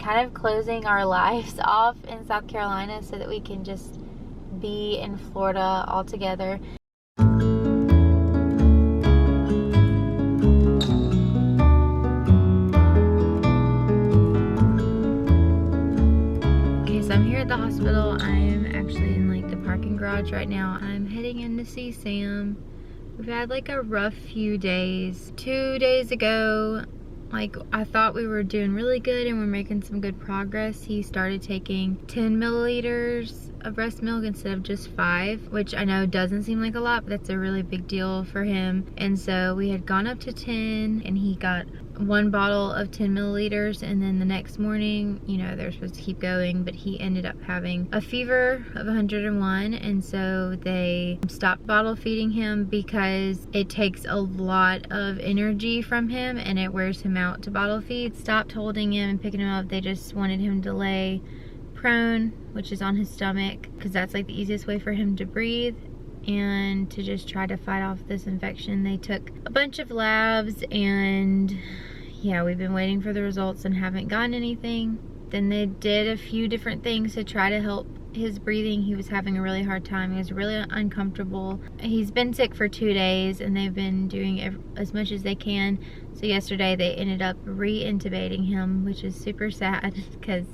kind of closing our lives off in South Carolina so that we can just be in Florida all together. Okay, so I'm here at the hospital. I'm actually in like the parking garage right now. I'm heading in to see Sam. We've had like a rough few days. 2 days ago, like I thought we were doing really good and we're making some good progress. He started taking 10 milliliters of breast milk instead of just 5, which I know doesn't seem like a lot, but that's a really big deal for him. And so we had gone up to 10 and he got 1 bottle of 10 milliliters, and then the next morning, you know, they're supposed to keep going, but he ended up having a fever of 101, and so they stopped bottle feeding him because it takes a lot of energy from him and it wears him out to bottle feed. Stopped holding him and picking him up. They just wanted him to lay prone, which is on his stomach, because that's like the easiest way for him to breathe and to just try to fight off this infection. They took a bunch of labs and yeah, we've been waiting for the results and haven't gotten anything. Then they did a few different things to try to help his breathing. He was having a really hard time. He was really uncomfortable. He's been sick for 2 days and they've been doing as much as they can. So yesterday they ended up re-intubating him, which is super sad because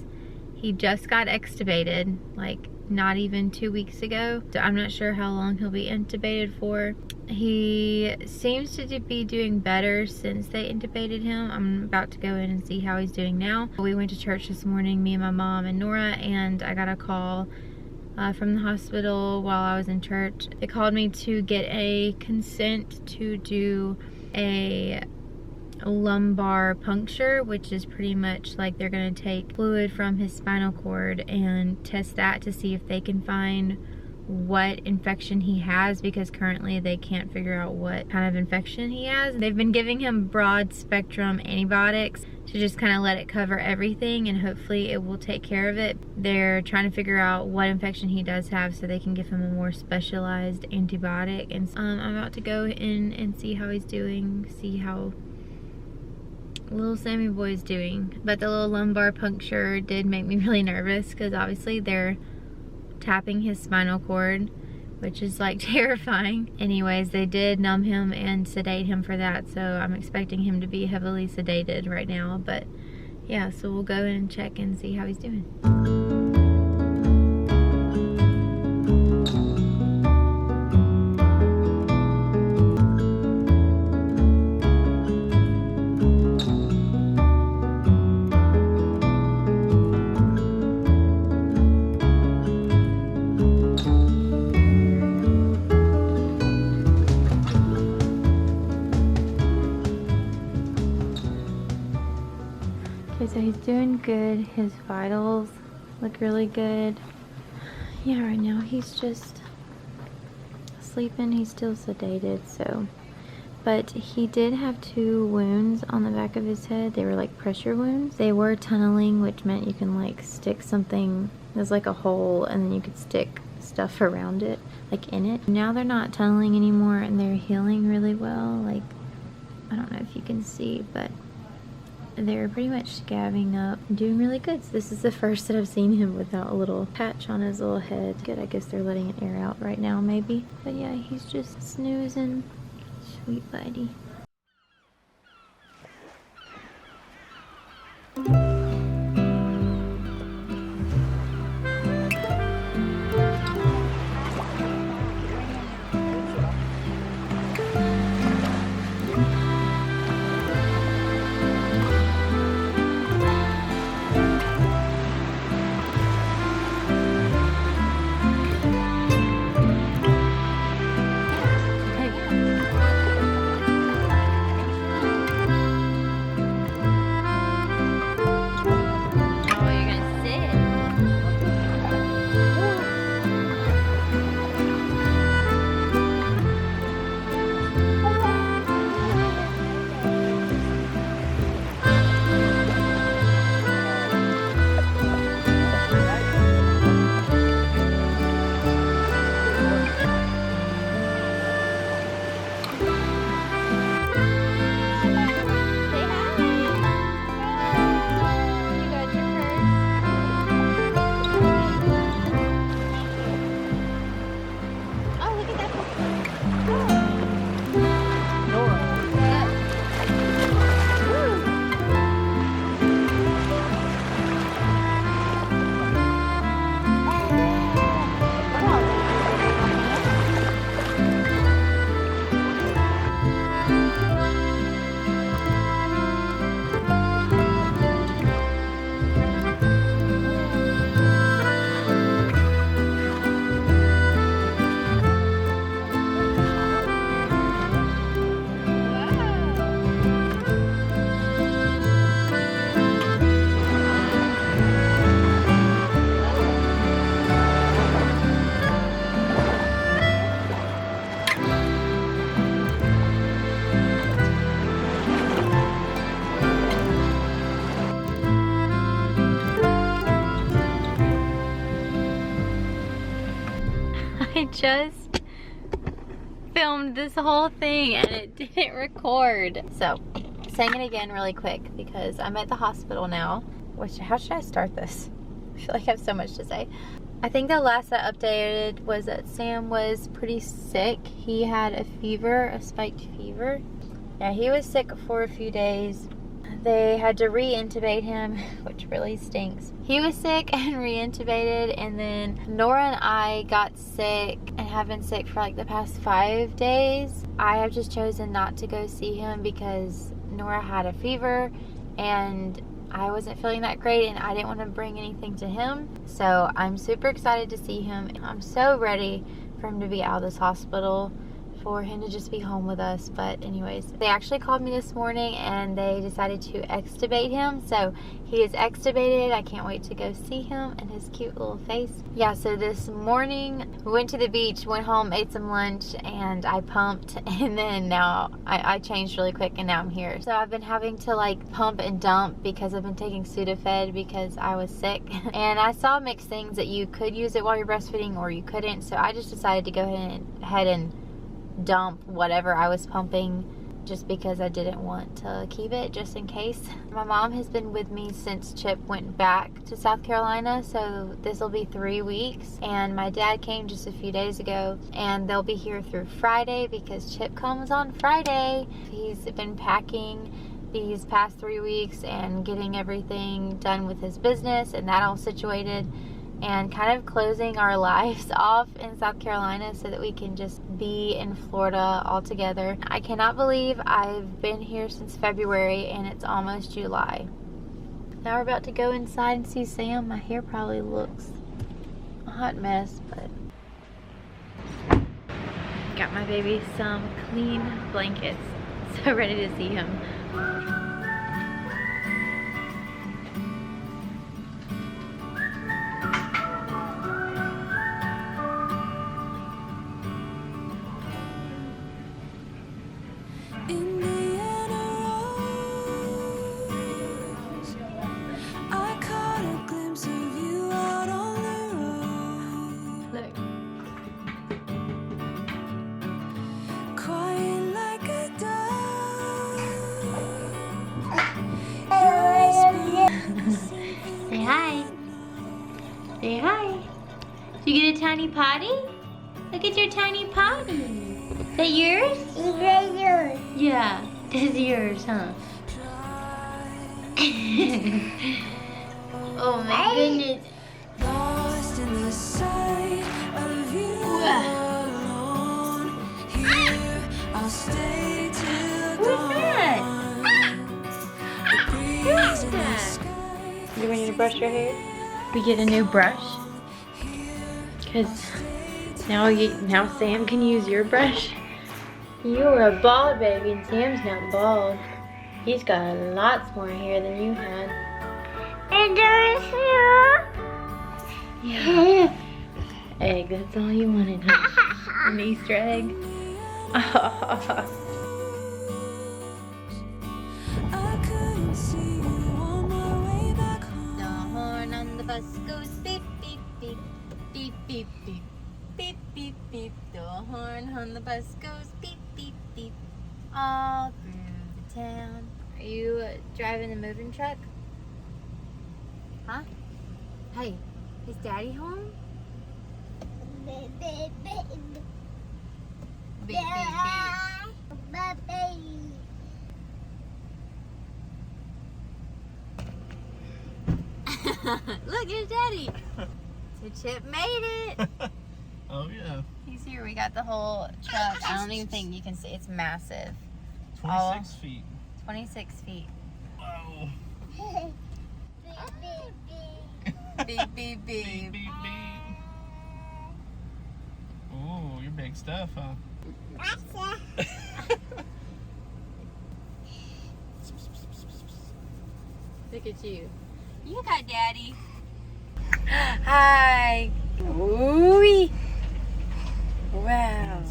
he just got extubated like not even 2 weeks ago. So I'm not sure how long he'll be intubated for. He seems to be doing better since they intubated him. I'm about to go in and see how he's doing now. We went to church this morning, me and my mom and Nora, and I got a call from the hospital while I was in church. They called me to get a consent to do a lumbar puncture, which is pretty much like they're going to take fluid from his spinal cord and test that to see if they can find what infection he has, because currently they can't figure out what kind of infection he has. They've been giving him broad spectrum antibiotics to just kind of let it cover everything and hopefully it will take care of it. They're trying to figure out what infection he does have so they can give him a more specialized antibiotic. And I'm about to go in and see how he's doing, see how little Sammy boy's doing. But the little lumbar puncture did make me really nervous because obviously they're tapping his spinal cord, which is like terrifying. Anyways, they did numb him and sedate him for that, so I'm expecting him to be heavily sedated right now. But yeah, so we'll go in and check and see how he's doing. So he's doing good. His vitals look really good. Yeah, right now he's just sleeping. He's still sedated, so. But he did have 2 wounds on the back of his head. They were like pressure wounds. They were tunneling, which meant you can like stick something, there's like a hole, and then you could stick stuff around it, like in it. Now they're not tunneling anymore and they're healing really well. Like, I don't know if you can see, but they're pretty much scabbing up and doing really good. So this is the first that I've seen him without a little patch on his little head. Good, I guess they're letting it air out right now maybe. But yeah, he's just snoozing. Sweet buddy. just filmed this whole thing and it didn't record. So, saying it again really quick because I'm at the hospital now. How should I start this? I feel like I have so much to say. I think the last I updated was that Sam was pretty sick. He had a fever, a spiked fever. Yeah, he was sick for a few days. They had to re-intubate him, which really stinks. He was sick and re-intubated, and then Nora and I got sick and have been sick for like the past 5 days. I have just chosen not to go see him because Nora had a fever and I wasn't feeling that great and I didn't want to bring anything to him. So I'm super excited to see him. I'm so ready for him to be out of this hospital, for him to just be home with us. But anyways, they actually called me this morning and they decided to extubate him. So he is extubated. I can't wait to go see him and his cute little face. Yeah, so this morning we went to the beach, went home, ate some lunch, and I pumped, and then now I changed really quick and now I'm here. So I've been having to like pump and dump because I've been taking Sudafed because I was sick. And I saw mixed things that you could use it while you're breastfeeding or you couldn't. So I just decided to go ahead and dump whatever I was pumping just because I didn't want to keep it just in case. My mom has been with me since Chip went back to South Carolina, so this will be 3 weeks, and my dad came just a few days ago and they'll be here through Friday because Chip comes on Friday. He's been packing these past 3 weeks and getting everything done with his business and that all situated, and kind of closing our lives off in South Carolina so that we can just be in Florida all together. I cannot believe I've been here since February and it's almost July. Now we're about to go inside and see Sam. My hair probably looks a hot mess, but got my baby some clean blankets. So ready to see him. Say hi. Say hi. Did you get a tiny potty? Look at your tiny potty. Is that yours? It's yours. Yeah, that's yours, huh? Oh my goodness. Lost in the sight of you alone. Here I'll stay till Who's that? Who's dawn. that? Do we need to brush your hair? We get a new brush because now Sam can use your brush. You were a bald baby and Sam's not bald. He's got lots more hair than you had. And there's here. Yeah. Egg, that's all you wanted, huh? An Easter egg. I couldn't see you on my way back home. The horn on the bus goes beep, beep, beep, beep, beep, beep, beep, beep, beep. The horn on the bus goes beep, beep, beep, all through the town. Are you driving the moving truck? Huh? Hey, is Daddy home? Beep, beep, beep. Look, here's Daddy. So Chip made it. Oh yeah. He's here. We got the whole truck. I don't even think you can see. It's massive. 26 feet. 26 feet. Wow. Beep, beep, beep. Beep, beep, beep. Ooh, you're big stuff, huh? Look at you. You got Daddy. Hi. Ooh. Wow.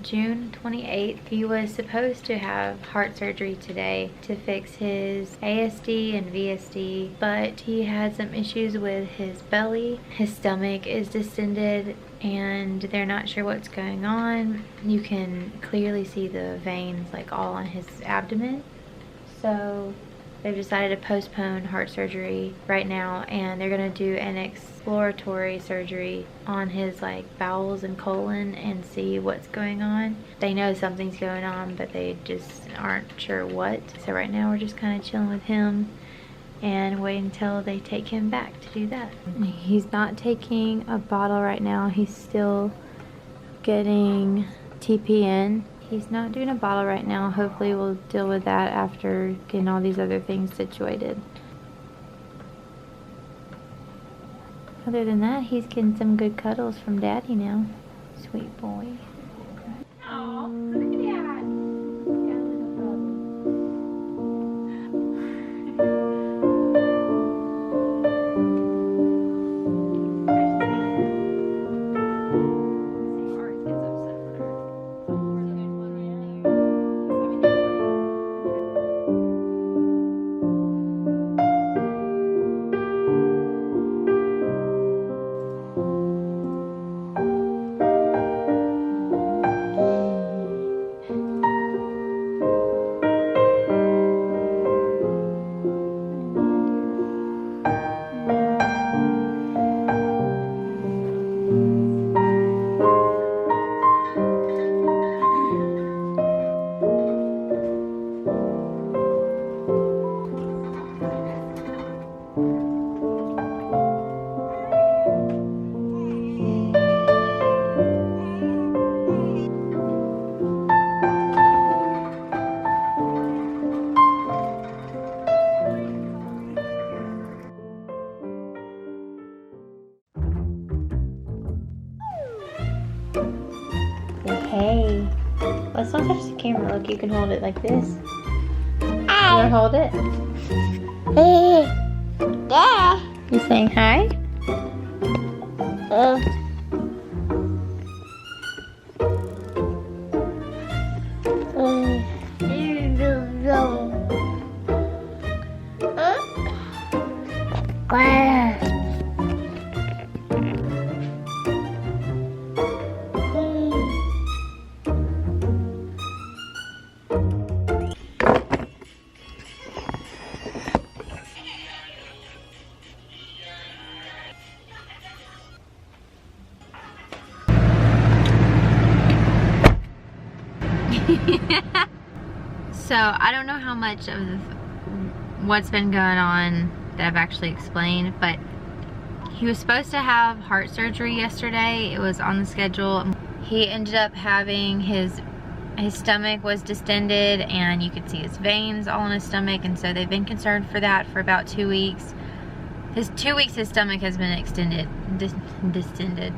June 28th. He was supposed to have heart surgery today to fix his ASD and VSD, but he had some issues with his belly. His stomach is distended and they're not sure what's going on. You can clearly see the veins like all on his abdomen. So they've decided to postpone heart surgery right now, and they're gonna do an exploratory surgery on his like bowels and colon and see what's going on. They know something's going on, but they just aren't sure what. So right now we're just kind of chilling with him and waiting until they take him back to do that. He's not taking a bottle right now. He's still getting TPN. He's not doing a bottle right now. Hopefully we'll deal with that after getting all these other things situated. Other than that, he's getting some good cuddles from Daddy now. Sweet boy. Oh, look at that. Hey, let's not touch the camera. Look, you can hold it like this. You wanna hold it? You saying hi? So I don't know how much of what's been going on that I've actually explained, but he was supposed to have heart surgery yesterday. It was on the schedule. He ended up having his stomach was distended, and you could see his veins all in his stomach, and so they've been concerned for that for about 2 weeks. His stomach has been distended,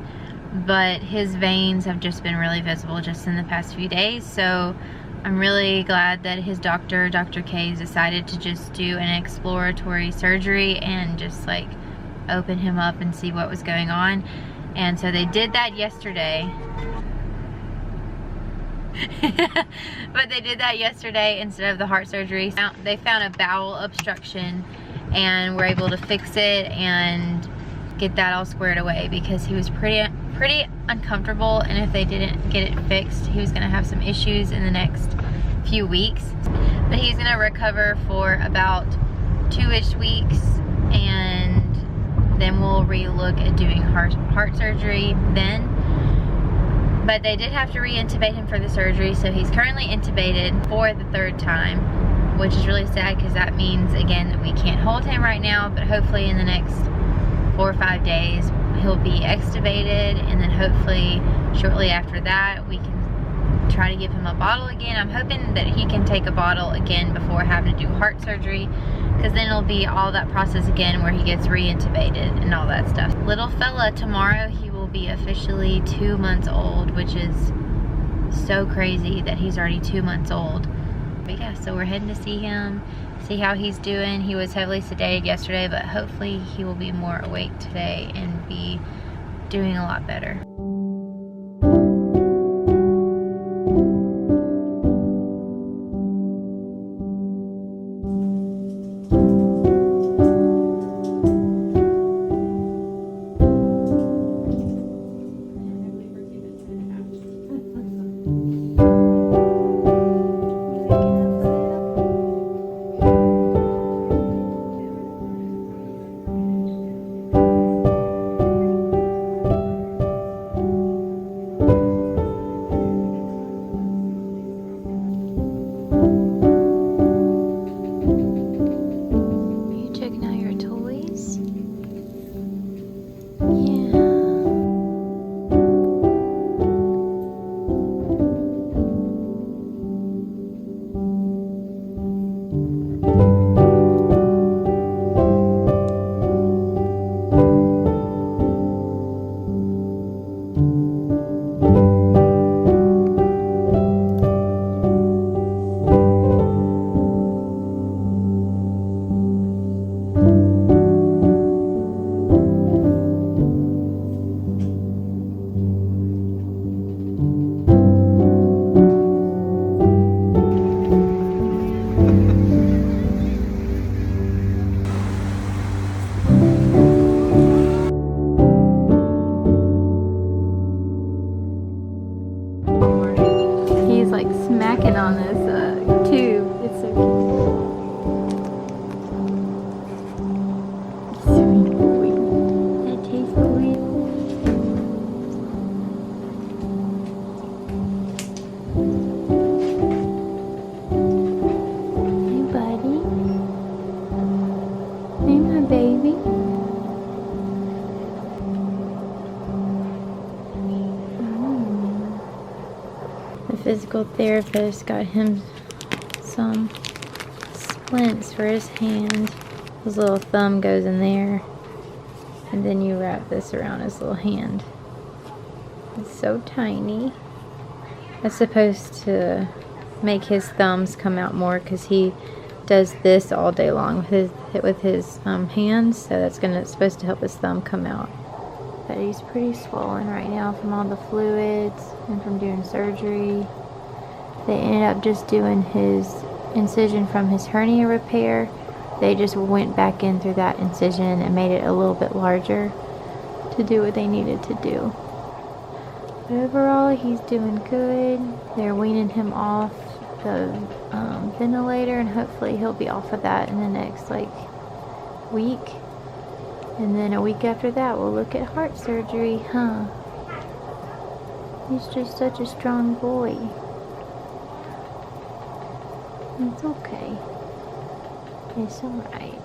but his veins have just been really visible just in the past few days. So I'm really glad that his doctor, Dr. K, decided to just do an exploratory surgery and just like open him up and see what was going on. And so they did that yesterday. But they did that yesterday instead of the heart surgery. They found a bowel obstruction and were able to fix it and get that all squared away, because he was pretty uncomfortable, and if they didn't get it fixed, he was gonna have some issues in the next few weeks. But he's gonna recover for about 2-ish weeks, and then we'll re-look at doing heart surgery then. But they did have to re-intubate him for the surgery, so he's currently intubated for the 3rd time, which is really sad because that means, again, that we can't hold him right now, but hopefully in the next 4 or 5 days he'll be extubated, and then hopefully shortly after that we can try to give him a bottle again. I'm hoping that he can take a bottle again before having to do heart surgery, because then it'll be all that process again where he gets re-intubated and all that stuff. Little fella, tomorrow he will be officially 2 months old, which is so crazy that he's already 2 months old. But yeah, so we're heading to see him, see how he's doing. He was heavily sedated yesterday, but hopefully he will be more awake today and be doing a lot better. physical therapist got him some splints for his hand. His little thumb goes in there, and then you wrap this around his little hand. It's so tiny. It's supposed to make his thumbs come out more because he does this all day long with his hands, so that's supposed to help his thumb come out. But he's pretty swollen right now from all the fluids and from doing surgery. They ended up just doing his incision from his hernia repair. They just went back in through that incision and made it a little bit larger to do what they needed to do. But overall, he's doing good. They're weaning him off the ventilator, and hopefully he'll be off of that in the next week. And then a week after that, we'll look at heart surgery, huh? He's just such a strong boy. It's okay. It's alright.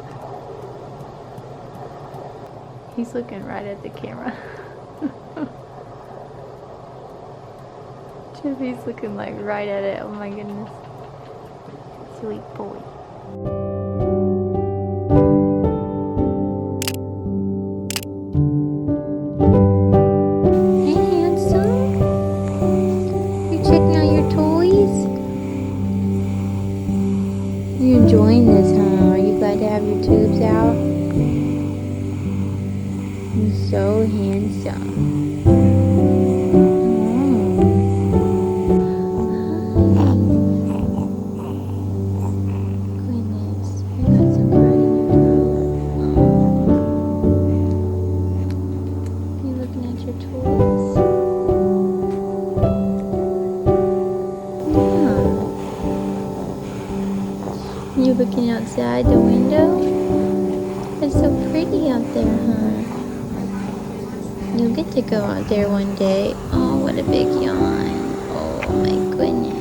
He's looking right at the camera. He's looking right at it. Oh my goodness. Sweet boy. Hey, handsome. You checking out your toys? You enjoying this, huh? Are you glad to have your tubes out? You're so handsome. You looking outside the window? It's so pretty out there, huh? You'll get to go out there one day. Oh, what a big yawn. Oh my goodness.